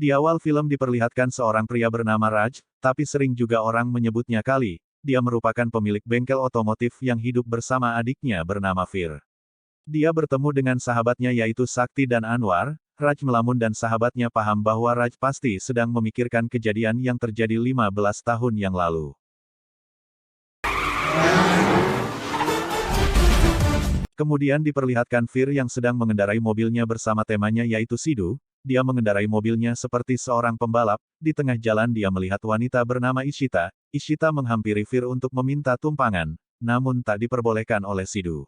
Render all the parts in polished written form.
Di awal film diperlihatkan seorang pria bernama Raj, tapi sering juga orang menyebutnya Kali. Dia merupakan pemilik bengkel otomotif yang hidup bersama adiknya bernama Fir. Dia bertemu dengan sahabatnya yaitu Sakti dan Anwar. Raj melamun dan sahabatnya paham bahwa Raj pasti sedang memikirkan kejadian yang terjadi 15 tahun yang lalu. Kemudian diperlihatkan Fir yang sedang mengendarai mobilnya bersama temannya yaitu Sidhu. Dia mengendarai mobilnya seperti seorang pembalap. Di tengah jalan dia melihat wanita bernama Ishita. Ishita menghampiri Fir untuk meminta tumpangan, namun tak diperbolehkan oleh Sidhu.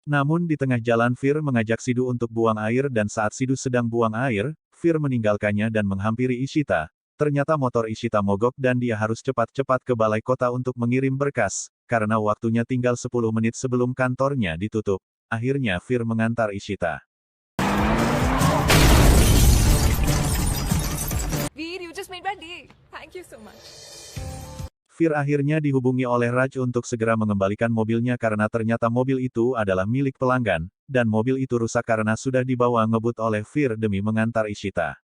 Namun di tengah jalan Fir mengajak Sidhu untuk buang air dan saat Sidhu sedang buang air, Fir meninggalkannya dan menghampiri Ishita. Ternyata motor Ishita mogok dan dia harus cepat-cepat ke balai kota untuk mengirim berkas, karena waktunya tinggal 10 menit sebelum kantornya ditutup. Akhirnya Fir mengantar Ishita. Veer, you just made my day. Thank you so much. Fir akhirnya dihubungi oleh Raj untuk segera mengembalikan mobilnya karena ternyata mobil itu adalah milik pelanggan, dan mobil itu rusak karena sudah dibawa ngebut oleh Fir demi mengantar Ishita.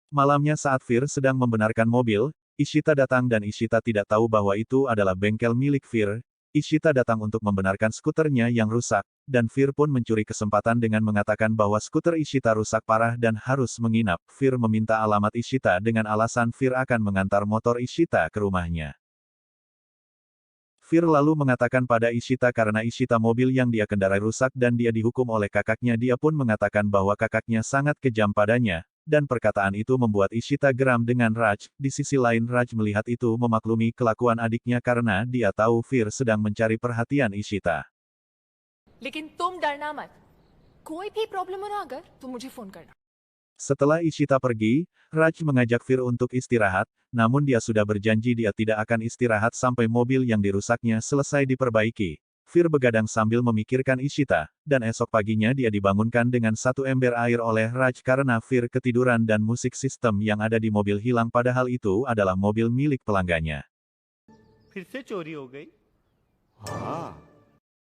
Malamnya saat Fir sedang membenarkan mobil, Ishita datang dan Ishita tidak tahu bahwa itu adalah bengkel milik Fir. Ishita datang untuk membenarkan skuternya yang rusak, dan Fir pun mencuri kesempatan dengan mengatakan bahwa skuter Ishita rusak parah dan harus menginap. Fir meminta alamat Ishita dengan alasan Fir akan mengantar motor Ishita ke rumahnya. Fir lalu mengatakan pada Ishita karena Ishita mobil yang dia kendarai rusak dan dia dihukum oleh kakaknya. Dia pun mengatakan bahwa kakaknya sangat kejam padanya. Dan perkataan itu membuat Ishita geram dengan Raj. Di sisi lain Raj melihat itu memaklumi kelakuan adiknya karena dia tahu Fir sedang mencari perhatian Ishita. लेकिन तुम डरना मत. कोई भी प्रॉब्लम हो ना अगर तो मुझे फोन करना. Setelah Ishita pergi, Raj mengajak Fir untuk istirahat, namun dia sudah berjanji dia tidak akan istirahat sampai mobil yang dirusaknya selesai diperbaiki. Fir begadang sambil memikirkan Ishita, dan esok paginya dia dibangunkan dengan satu ember air oleh Raj karena Fir ketiduran dan musik sistem yang ada di mobil hilang padahal itu adalah mobil milik pelanggannya. फिर से चोरी हो गई?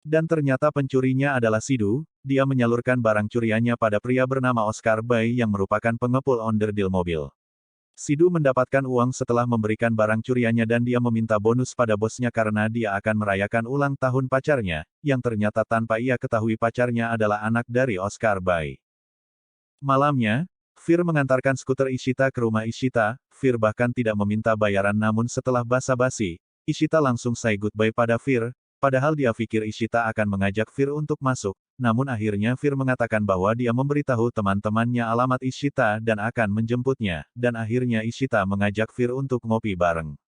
Dan ternyata pencurinya adalah Sidhu. Dia menyalurkan barang curiannya pada pria bernama Oscar Bay yang merupakan pengepul onderdil mobil. Sidhu mendapatkan uang setelah memberikan barang curiannya dan dia meminta bonus pada bosnya karena dia akan merayakan ulang tahun pacarnya, yang ternyata tanpa ia ketahui pacarnya adalah anak dari Oscar Bay. Malamnya, Fir mengantarkan skuter Ishita ke rumah Ishita. Fir bahkan tidak meminta bayaran namun setelah basa-basi, Ishita langsung say goodbye pada Fir. Padahal dia pikir Ishita akan mengajak Fir untuk masuk, namun akhirnya Fir mengatakan bahwa dia memberitahu teman-temannya alamat Ishita dan akan menjemputnya, dan akhirnya Ishita mengajak Fir untuk ngopi bareng.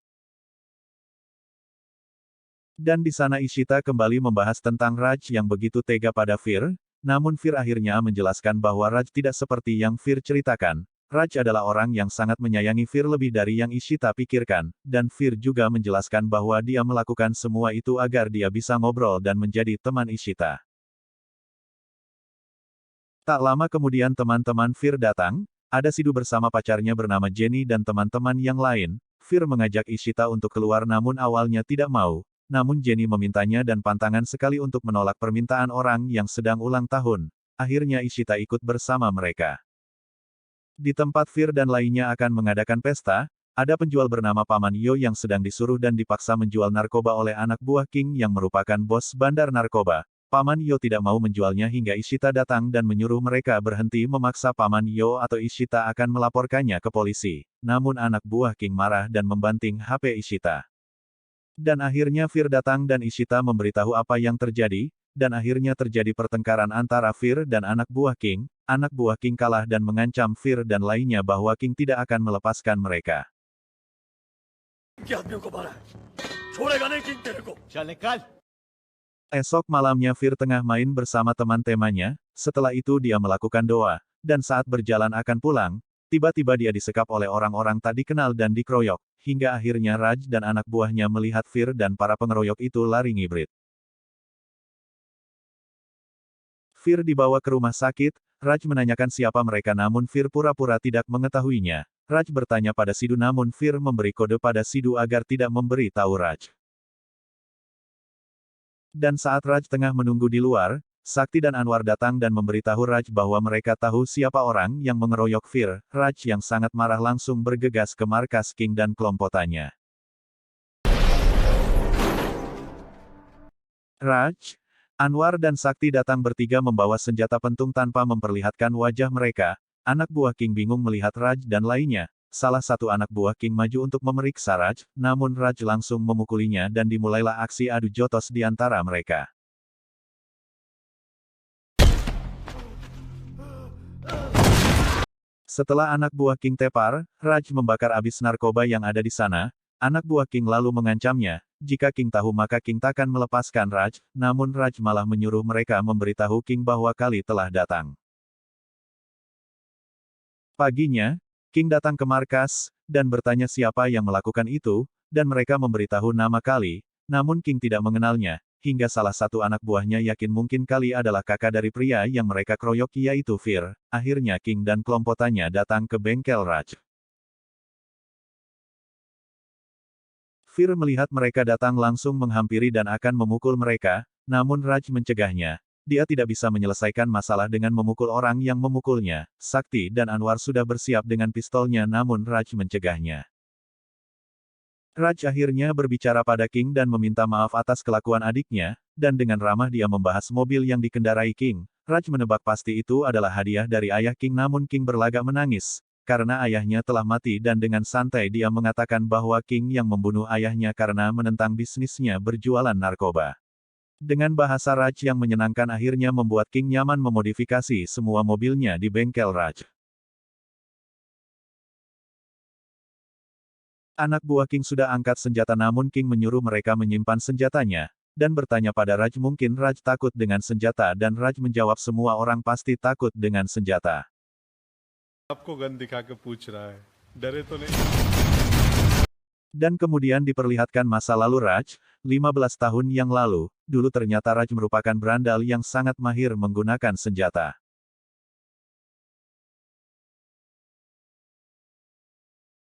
Dan di sana Ishita kembali membahas tentang Raj yang begitu tega pada Fir, namun Fir akhirnya menjelaskan bahwa Raj tidak seperti yang Fir ceritakan. Raj adalah orang yang sangat menyayangi Fir lebih dari yang Ishita pikirkan, dan Fir juga menjelaskan bahwa dia melakukan semua itu agar dia bisa ngobrol dan menjadi teman Ishita. Tak lama kemudian teman-teman Fir datang, ada Sidhu bersama pacarnya bernama Jenny dan teman-teman yang lain. Fir mengajak Ishita untuk keluar namun awalnya tidak mau, namun Jenny memintanya dan pantangan sekali untuk menolak permintaan orang yang sedang ulang tahun. Akhirnya Ishita ikut bersama mereka. Di tempat Fir dan lainnya akan mengadakan pesta, ada penjual bernama Paman Yo yang sedang disuruh dan dipaksa menjual narkoba oleh anak buah King yang merupakan bos bandar narkoba. Paman Yo tidak mau menjualnya hingga Ishita datang dan menyuruh mereka berhenti memaksa Paman Yo atau Ishita akan melaporkannya ke polisi. Namun anak buah King marah dan membanting HP Ishita. Dan akhirnya Fir datang dan Ishita memberitahu apa yang terjadi, dan akhirnya terjadi pertengkaran antara Fir dan anak buah King. Anak buah King kalah dan mengancam Fir dan lainnya bahwa King tidak akan melepaskan mereka. चल निकल। Esok malamnya Fir tengah main bersama teman-temannya, setelah itu dia melakukan doa, dan saat berjalan akan pulang, tiba-tiba dia disekap oleh orang-orang tak dikenal dan dikeroyok, hingga akhirnya Raj dan anak buahnya melihat Fir dan para pengeroyok itu lari ngibrit. Fir dibawa ke rumah sakit. Raj menanyakan siapa mereka namun Fir pura-pura tidak mengetahuinya. Raj bertanya pada Sidhu namun Fir memberi kode pada Sidhu agar tidak memberi tahu Raj. Dan saat Raj tengah menunggu di luar, Sakti dan Anwar datang dan memberitahu Raj bahwa mereka tahu siapa orang yang mengeroyok Fir. Raj yang sangat marah langsung bergegas ke markas King dan kelompokannya. Raj, Anwar dan Sakti datang bertiga membawa senjata pentung tanpa memperlihatkan wajah mereka. Anak buah King bingung melihat Raj dan lainnya. Salah satu anak buah King maju untuk memeriksa Raj, namun Raj langsung memukulinya dan dimulailah aksi adu jotos di antara mereka. Setelah anak buah King tepar, Raj membakar abis narkoba yang ada di sana. Anak buah King lalu mengancamnya, jika King tahu maka King takkan melepaskan Raj, namun Raj malah menyuruh mereka memberitahu King bahwa Kali telah datang. Paginya, King datang ke markas, dan bertanya siapa yang melakukan itu, dan mereka memberitahu nama Kali, namun King tidak mengenalnya, hingga salah satu anak buahnya yakin mungkin Kali adalah kakak dari pria yang mereka keroyok yaitu Fir. Akhirnya King dan kelompokannya datang ke bengkel Raj. Fir melihat mereka datang langsung menghampiri dan akan memukul mereka, namun Raj mencegahnya. Dia tidak bisa menyelesaikan masalah dengan memukul orang yang memukulnya. Sakti dan Anwar sudah bersiap dengan pistolnya namun Raj mencegahnya. Raj akhirnya berbicara pada King dan meminta maaf atas kelakuan adiknya, dan dengan ramah dia membahas mobil yang dikendarai King. Raj menebak pasti itu adalah hadiah dari ayah King namun King berlagak menangis, karena ayahnya telah mati dan dengan santai dia mengatakan bahwa King yang membunuh ayahnya karena menentang bisnisnya berjualan narkoba. Dengan bahasa Raj yang menyenangkan akhirnya membuat King nyaman memodifikasi semua mobilnya di bengkel Raj. Anak buah King sudah angkat senjata namun King menyuruh mereka menyimpan senjatanya, dan bertanya pada Raj mungkin Raj takut dengan senjata dan Raj menjawab semua orang pasti takut dengan senjata. आपको गन दिखा के पूछ रहा है डरे तो नहीं Dan kemudian diperlihatkan masa lalu Raj, 15 tahun yang lalu, dulu ternyata Raj merupakan berandal yang sangat mahir menggunakan senjata.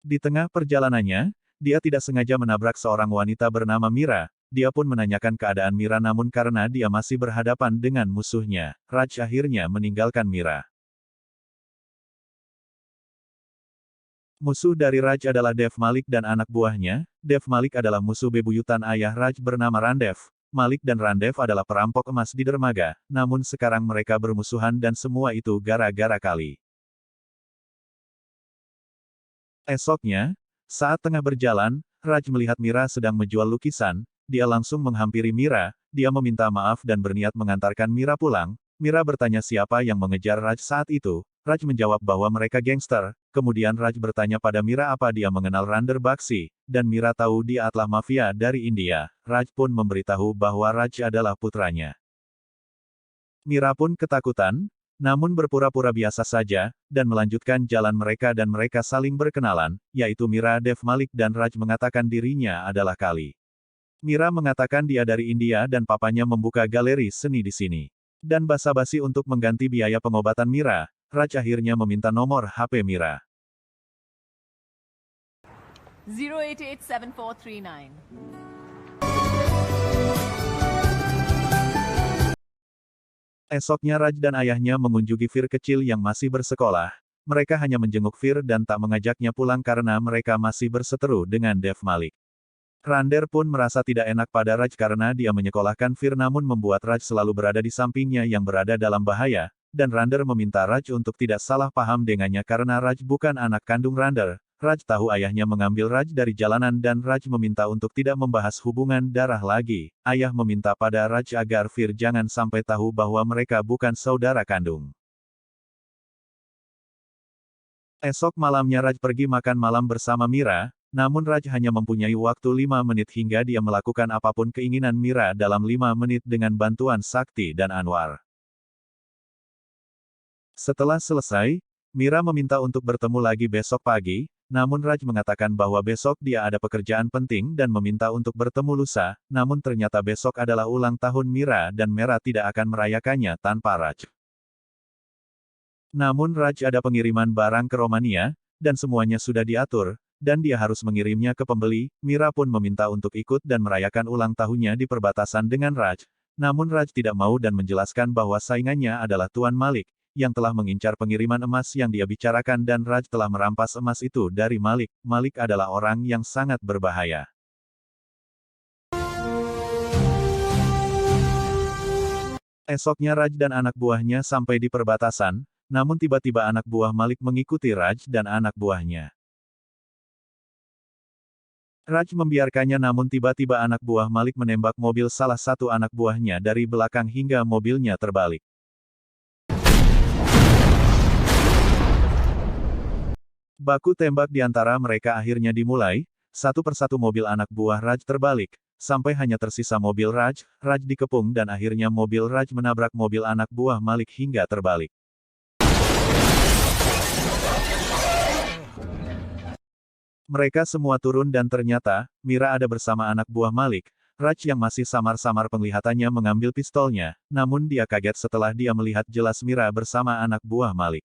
Di tengah perjalanannya, dia tidak sengaja menabrak seorang wanita bernama Mira. Dia pun menanyakan keadaan Mira namun karena dia masih berhadapan dengan musuhnya, Raj akhirnya meninggalkan Mira. Musuh dari Raj adalah Dev Malik dan anak buahnya. Dev Malik adalah musuh bebuyutan ayah Raj bernama Randev. Malik dan Randev adalah perampok emas di dermaga, namun sekarang mereka bermusuhan dan semua itu gara-gara Kali. Esoknya, saat tengah berjalan, Raj melihat Mira sedang menjual lukisan, dia langsung menghampiri Mira, dia meminta maaf dan berniat mengantarkan Mira pulang. Mira bertanya siapa yang mengejar Raj saat itu, Raj menjawab bahwa mereka gangster, kemudian Raj bertanya pada Mira apa dia mengenal Rander Bakshi, dan Mira tahu dia adalah mafia dari India. Raj pun memberitahu bahwa Raj adalah putranya. Mira pun ketakutan, namun berpura-pura biasa saja, dan melanjutkan jalan mereka dan mereka saling berkenalan, yaitu Mira Dev Malik dan Raj mengatakan dirinya adalah Kali. Mira mengatakan dia dari India dan papanya membuka galeri seni di sini. Dan basa-basi untuk mengganti biaya pengobatan Mira, Raj akhirnya meminta nomor HP Mira. 0887439. Esoknya Raj dan ayahnya mengunjungi Fir kecil yang masih bersekolah. Mereka hanya menjenguk Fir dan tak mengajaknya pulang karena mereka masih berseteru dengan Dev Malik. Rander pun merasa tidak enak pada Raj karena dia menyekolahkan Fir namun membuat Raj selalu berada di sampingnya yang berada dalam bahaya, dan Rander meminta Raj untuk tidak salah paham dengannya karena Raj bukan anak kandung Rander. Raj tahu ayahnya mengambil Raj dari jalanan dan Raj meminta untuk tidak membahas hubungan darah lagi. Ayah meminta pada Raj agar Fir jangan sampai tahu bahwa mereka bukan saudara kandung. Esok malamnya Raj pergi makan malam bersama Mira, namun Raj hanya mempunyai waktu 5 menit hingga dia melakukan apapun keinginan Mira dalam 5 menit dengan bantuan Sakti dan Anwar. Setelah selesai, Mira meminta untuk bertemu lagi besok pagi, namun Raj mengatakan bahwa besok dia ada pekerjaan penting dan meminta untuk bertemu lusa, namun ternyata besok adalah ulang tahun Mira dan Mira tidak akan merayakannya tanpa Raj. Namun Raj ada pengiriman barang ke Romania, dan semuanya sudah diatur, dan dia harus mengirimnya ke pembeli. Mira pun meminta untuk ikut dan merayakan ulang tahunnya di perbatasan dengan Raj, Namun Raj tidak mau dan menjelaskan bahwa saingannya adalah Tuan Malik, yang telah mengincar pengiriman emas yang dia bicarakan dan Raj telah merampas emas itu dari Malik. Malik adalah orang yang sangat berbahaya. Esoknya Raj dan anak buahnya sampai di perbatasan, namun tiba-tiba anak buah Malik mengikuti Raj dan anak buahnya. Raj membiarkannya namun tiba-tiba anak buah Malik menembak mobil salah satu anak buahnya dari belakang hingga mobilnya terbalik. Baku tembak di antara mereka akhirnya dimulai, satu persatu mobil anak buah Raj terbalik, sampai hanya tersisa mobil Raj. Raj dikepung dan akhirnya mobil Raj menabrak mobil anak buah Malik hingga terbalik. Mereka semua turun dan ternyata, Mira ada bersama anak buah Malik. Raj yang masih samar-samar penglihatannya mengambil pistolnya, namun dia kaget setelah dia melihat jelas Mira bersama anak buah Malik.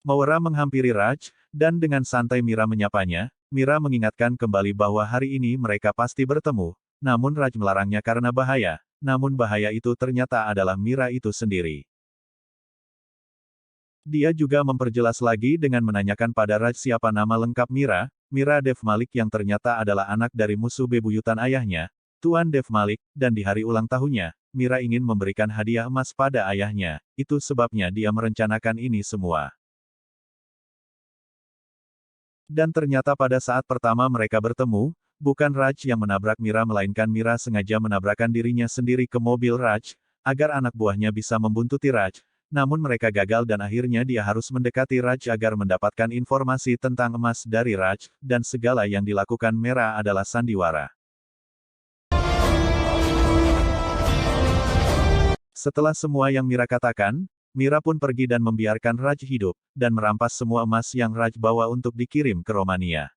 Maura menghampiri Raj, dan dengan santai Mira menyapanya. Mira mengingatkan kembali bahwa hari ini mereka pasti bertemu, namun Raj melarangnya karena bahaya, namun bahaya itu ternyata adalah Mira itu sendiri. Dia juga memperjelas lagi dengan menanyakan pada Raj siapa nama lengkap Mira. Mira Dev Malik yang ternyata adalah anak dari musuh bebuyutan ayahnya, Tuan Dev Malik, dan di hari ulang tahunnya, Mira ingin memberikan hadiah emas pada ayahnya, itu sebabnya dia merencanakan ini semua. Dan ternyata pada saat pertama mereka bertemu, bukan Raj yang menabrak Mira melainkan Mira sengaja menabrakkan dirinya sendiri ke mobil Raj, agar anak buahnya bisa membuntuti Raj. Namun mereka gagal dan akhirnya dia harus mendekati Raj agar mendapatkan informasi tentang emas dari Raj, dan segala yang dilakukan Mira adalah sandiwara. Setelah semua yang Mira katakan, Mira pun pergi dan membiarkan Raj hidup, dan merampas semua emas yang Raj bawa untuk dikirim ke Romania.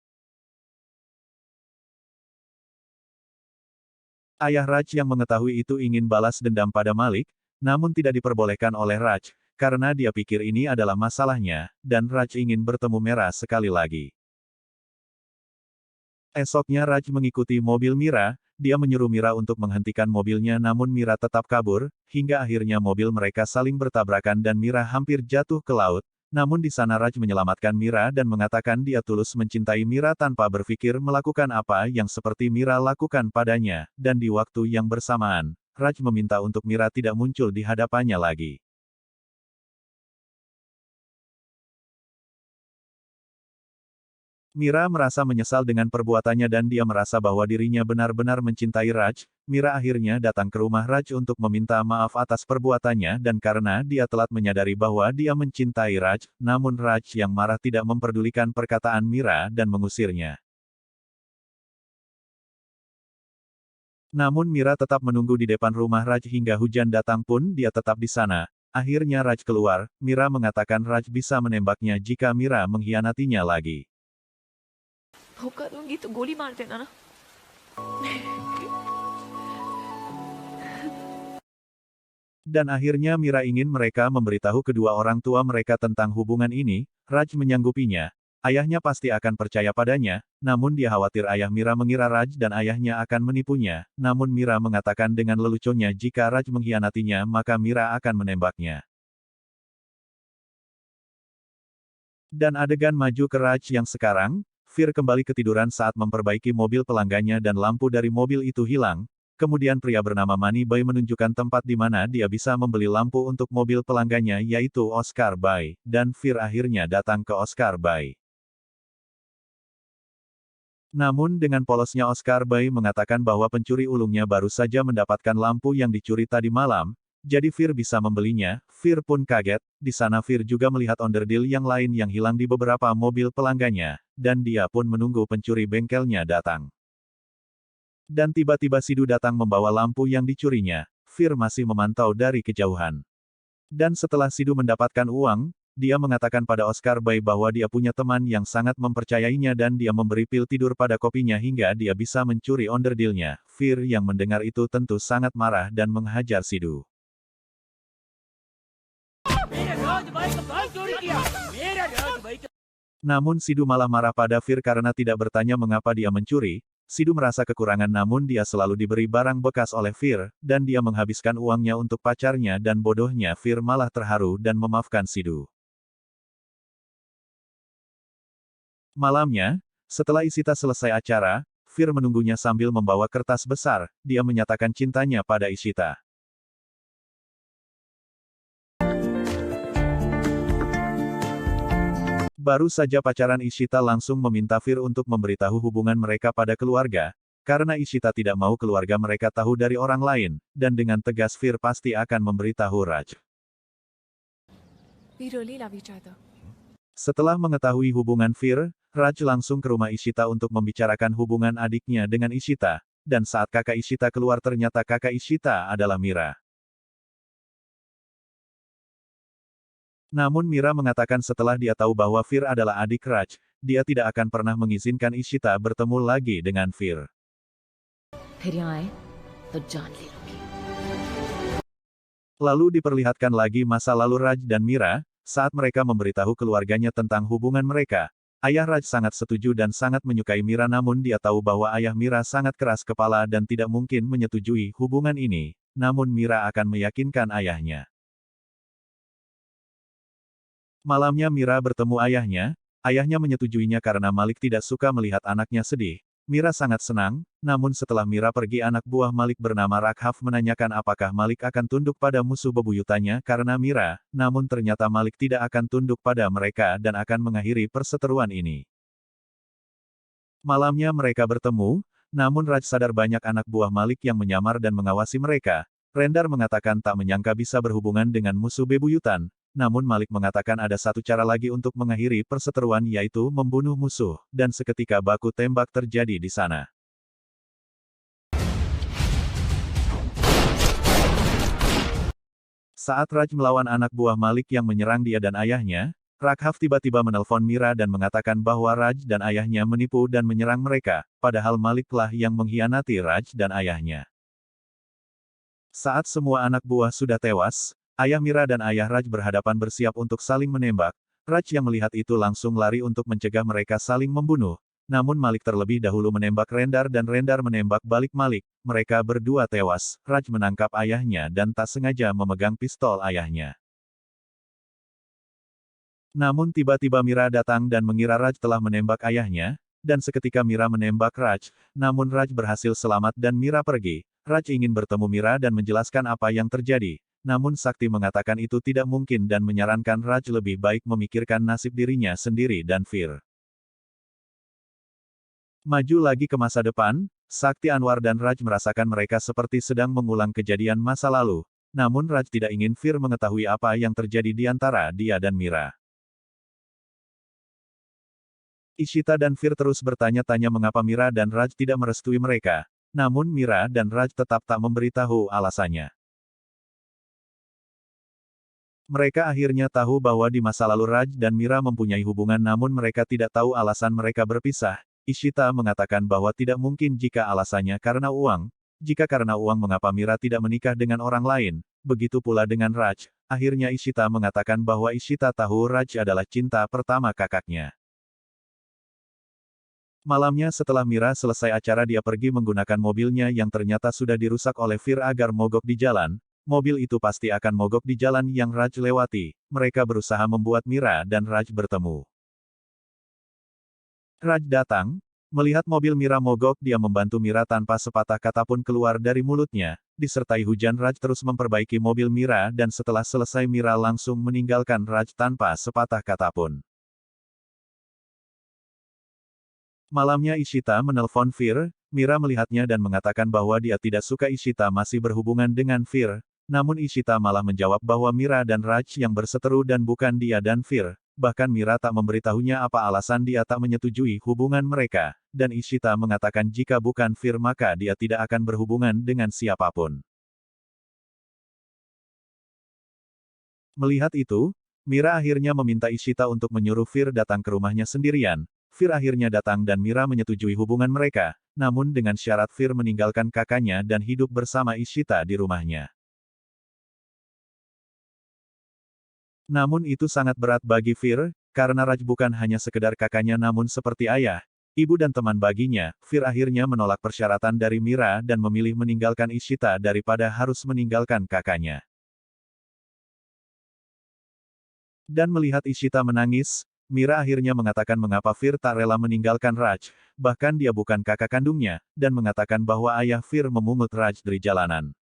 Ayah Raj yang mengetahui itu ingin balas dendam pada Malik, namun tidak diperbolehkan oleh Raj, karena dia pikir ini adalah masalahnya, dan Raj ingin bertemu Mira sekali lagi. Esoknya Raj mengikuti mobil Mira, dia menyuruh Mira untuk menghentikan mobilnya namun Mira tetap kabur, hingga akhirnya mobil mereka saling bertabrakan dan Mira hampir jatuh ke laut, namun di sana Raj menyelamatkan Mira dan mengatakan dia tulus mencintai Mira tanpa berpikir melakukan apa yang seperti Mira lakukan padanya, dan di waktu yang bersamaan, Raj meminta untuk Mira tidak muncul di hadapannya lagi. Mira merasa menyesal dengan perbuatannya dan dia merasa bahwa dirinya benar-benar mencintai Raj. Mira akhirnya datang ke rumah Raj untuk meminta maaf atas perbuatannya dan karena dia telat menyadari bahwa dia mencintai Raj, namun Raj yang marah tidak memperdulikan perkataan Mira dan mengusirnya. Namun Mira tetap menunggu di depan rumah Raj hingga hujan datang pun dia tetap di sana. Akhirnya Raj keluar, Mira mengatakan Raj bisa menembaknya jika Mira mengkhianatinya lagi. धोखा दूंगी तो गोली मार देना ना। Dan akhirnya Mira ingin mereka memberitahu kedua orang tua mereka tentang hubungan ini. Raj menyanggupinya. Ayahnya pasti akan percaya padanya, namun dia khawatir ayah Mira mengira Raj dan ayahnya akan menipunya. Namun Mira mengatakan dengan leluconnya jika Raj mengkhianatinya maka Mira akan menembaknya. Dan adegan maju ke Raj yang sekarang, Fir kembali ketiduran saat memperbaiki mobil pelanggannya dan lampu dari mobil itu hilang. Kemudian pria bernama Money Boy menunjukkan tempat di mana dia bisa membeli lampu untuk mobil pelanggannya yaitu Oscar Bay, dan Fir akhirnya datang ke Oscar Bay. Namun dengan polosnya Oscar Bay mengatakan bahwa pencuri ulungnya baru saja mendapatkan lampu yang dicuri tadi malam, jadi Fir bisa membelinya. Fir pun kaget, di sana Fir juga melihat onderdil yang lain yang hilang di beberapa mobil pelanggannya, dan dia pun menunggu pencuri bengkelnya datang. Dan tiba-tiba Sidu datang membawa lampu yang dicurinya. Fir masih memantau dari kejauhan. Dan setelah Sidu mendapatkan uang, dia mengatakan pada Oscar Bay bahwa dia punya teman yang sangat mempercayainya dan dia memberi pil tidur pada kopinya hingga dia bisa mencuri onderdilnya. Fir yang mendengar itu tentu sangat marah dan menghajar Sidu. Namun Sidu malah marah pada Fir karena tidak bertanya mengapa dia mencuri. Sidu merasa kekurangan namun dia selalu diberi barang bekas oleh Fir, dan dia menghabiskan uangnya untuk pacarnya dan bodohnya Fir malah terharu dan memaafkan Sidu. Malamnya, setelah Ishita selesai acara, Fir menunggunya sambil membawa kertas besar, dia menyatakan cintanya pada Ishita. Baru saja pacaran Ishita langsung meminta Fir untuk memberitahu hubungan mereka pada keluarga, karena Ishita tidak mau keluarga mereka tahu dari orang lain, dan dengan tegas Fir pasti akan memberitahu Raj. We really love each other. Setelah mengetahui hubungan Fir, Raj langsung ke rumah Ishita untuk membicarakan hubungan adiknya dengan Ishita, dan saat kakak Ishita keluar ternyata kakak Ishita adalah Mira. Namun Mira mengatakan setelah dia tahu bahwa Fir adalah adik Raj, dia tidak akan pernah mengizinkan Ishita bertemu lagi dengan Fir. फिर यहाँ आए तो जान ले लूंगी। Lalu diperlihatkan lagi masa lalu Raj dan Mira, saat mereka memberitahu keluarganya tentang hubungan mereka. Ayah Raj sangat setuju dan sangat menyukai Mira namun dia tahu bahwa ayah Mira sangat keras kepala dan tidak mungkin menyetujui hubungan ini, namun Mira akan meyakinkan ayahnya. Malamnya Mira bertemu ayahnya menyetujuinya karena Malik tidak suka melihat anaknya sedih. Mira sangat senang, namun setelah Mira pergi anak buah Malik bernama Raghaf menanyakan apakah Malik akan tunduk pada musuh bebuyutannya karena Mira, namun ternyata Malik tidak akan tunduk pada mereka dan akan mengakhiri perseteruan ini. Malamnya mereka bertemu, namun Raj sadar banyak anak buah Malik yang menyamar dan mengawasi mereka. Rendar mengatakan tak menyangka bisa berhubungan dengan musuh bebuyutan. Namun Malik mengatakan ada satu cara lagi untuk mengakhiri perseteruan yaitu membunuh musuh, dan seketika baku tembak terjadi di sana. Saat Raj melawan anak buah Malik yang menyerang dia dan ayahnya, Raghaf tiba-tiba menelpon Mira dan mengatakan bahwa Raj dan ayahnya menipu dan menyerang mereka, padahal Maliklah yang mengkhianati Raj dan ayahnya. Saat semua anak buah sudah tewas, ayah Mira dan ayah Raj berhadapan bersiap untuk saling menembak. Raj yang melihat itu langsung lari untuk mencegah mereka saling membunuh. Namun Malik terlebih dahulu menembak Rendar dan Rendar menembak balik Malik. Mereka berdua tewas. Raj menangkap ayahnya dan tak sengaja memegang pistol ayahnya. Namun tiba-tiba Mira datang dan mengira Raj telah menembak ayahnya, dan seketika Mira menembak Raj. Namun Raj berhasil selamat dan Mira pergi. Raj ingin bertemu Mira dan menjelaskan apa yang terjadi. Namun Sakti mengatakan itu tidak mungkin dan menyarankan Raj lebih baik memikirkan nasib dirinya sendiri dan Fir. Maju lagi ke masa depan, Sakti Anwar dan Raj merasakan mereka seperti sedang mengulang kejadian masa lalu. Namun Raj tidak ingin Fir mengetahui apa yang terjadi di antara dia dan Mira. Ishita dan Fir terus bertanya-tanya mengapa Mira dan Raj tidak merestui mereka. Namun Mira dan Raj tetap tak memberitahu alasannya. Mereka akhirnya tahu bahwa di masa lalu Raj dan Mira mempunyai hubungan namun mereka tidak tahu alasan mereka berpisah. Ishita mengatakan bahwa tidak mungkin jika alasannya karena uang. Jika karena uang mengapa Mira tidak menikah dengan orang lain, begitu pula dengan Raj. Akhirnya Ishita mengatakan bahwa Ishita tahu Raj adalah cinta pertama kakaknya. Malamnya setelah Mira selesai acara dia pergi menggunakan mobilnya yang ternyata sudah dirusak oleh Fir agar mogok di jalan. Mobil itu pasti akan mogok di jalan yang Raj lewati. Mereka berusaha membuat Mira dan Raj bertemu. Raj datang, melihat mobil Mira mogok dia membantu Mira tanpa sepatah kata pun keluar dari mulutnya. Disertai hujan Raj terus memperbaiki mobil Mira dan setelah selesai Mira langsung meninggalkan Raj tanpa sepatah kata pun. Malamnya Ishita menelpon Fir, Mira melihatnya dan mengatakan bahwa dia tidak suka Ishita masih berhubungan dengan Fir. Namun Ishita malah menjawab bahwa Mira dan Raj yang berseteru dan bukan dia dan Fir. Bahkan Mira tak memberitahunya apa alasan dia tak menyetujui hubungan mereka. Dan Ishita mengatakan jika bukan Fir maka dia tidak akan berhubungan dengan siapapun. Melihat itu, Mira akhirnya meminta Ishita untuk menyuruh Fir datang ke rumahnya sendirian. Fir akhirnya datang dan Mira menyetujui hubungan mereka. Namun dengan syarat Fir meninggalkan kakaknya dan hidup bersama Ishita di rumahnya. Namun itu sangat berat bagi Fir, karena Raj bukan hanya sekedar kakaknya namun seperti ayah. ibu dan teman baginya, Fir akhirnya menolak persyaratan dari Mira dan memilih meninggalkan Ishita daripada harus meninggalkan kakaknya. Dan melihat Ishita menangis, Mira akhirnya mengatakan mengapa Fir tak rela meninggalkan Raj, bahkan dia bukan kakak kandungnya, dan mengatakan bahwa ayah Fir memungut Raj dari jalanan.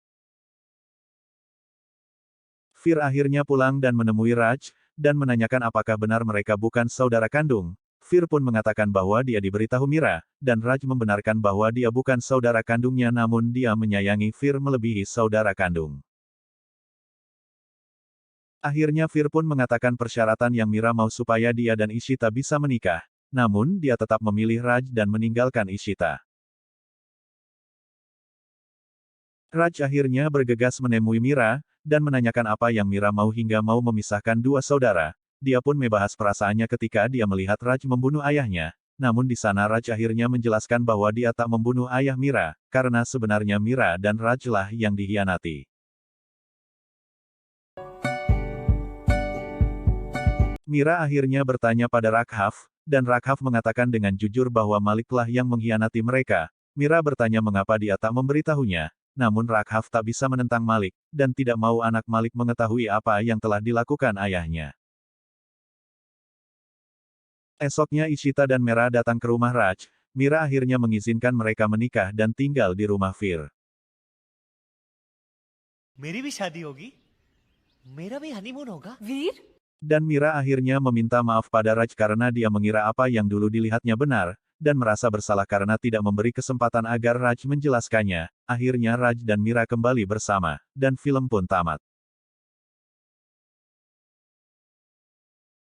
Fir akhirnya pulang dan menemui Raj, dan menanyakan apakah benar mereka bukan saudara kandung. Fir pun mengatakan bahwa dia diberitahu Mira, dan Raj membenarkan bahwa dia bukan saudara kandungnya namun dia menyayangi Fir melebihi saudara kandung. Akhirnya Fir pun mengatakan persyaratan yang Mira mau supaya dia dan Ishita bisa menikah, namun dia tetap memilih Raj dan meninggalkan Ishita. Raj akhirnya bergegas menemui Mira, dan menanyakan apa yang Mira mau hingga mau memisahkan dua saudara. Dia pun membahas perasaannya ketika dia melihat Raj membunuh ayahnya. Namun di sana Raj akhirnya menjelaskan bahwa dia tak membunuh ayah Mira, karena sebenarnya Mira dan Raj lah yang dikhianati. Mira akhirnya bertanya pada Rakhav, dan Rakhav mengatakan dengan jujur bahwa Maliklah yang mengkhianati mereka. Mira bertanya mengapa dia tak memberitahunya, namun Rakhav tak bisa menentang Malik, dan tidak mau anak Malik mengetahui apa yang telah dilakukan ayahnya. Esoknya Ishita dan Mira datang ke rumah Raj. Mira akhirnya mengizinkan mereka menikah dan tinggal di rumah Fir. मेरी भी शादी होगी मेरा भी हनीमून होगा वीर Dan Mira akhirnya meminta maaf pada Raj karena dia mengira apa yang dulu dilihatnya benar, dan merasa bersalah karena tidak memberi kesempatan agar Raj menjelaskannya. Akhirnya Raj dan Mira kembali bersama, dan film pun tamat.